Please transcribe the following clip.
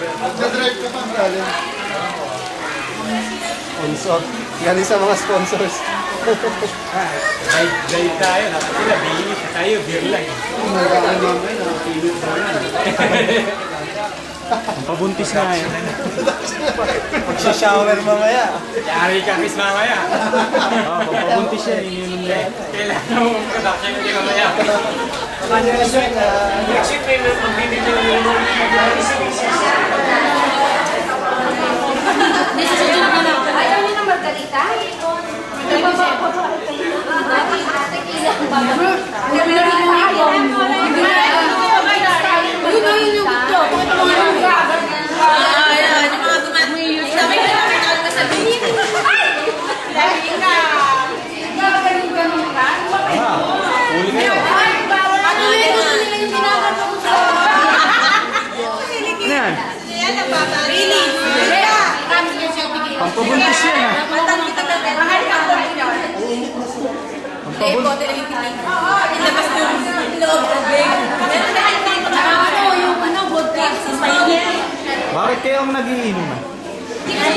Nag-drive ka pa, galing. Sponsor. Galing sa mga sponsors. Drive tayo. Dapat sila, bilis tayo, beer lang. Nagkakan namin, nakapilot mo yan. Ang pabuntis nga yun. Magsha-shower mamaya. Yari ka, Chris, mamaya. Oo, pabuntis siya, ininom niya. Kailangan mo ang production hindi mamaya. Next week, may magbibigyan ng yung Ayaw niyo ng margarita? Uli kayo. Ano yan? Pampabuntis yan ah. Bakit kayo ang nagiinom ah? Hindi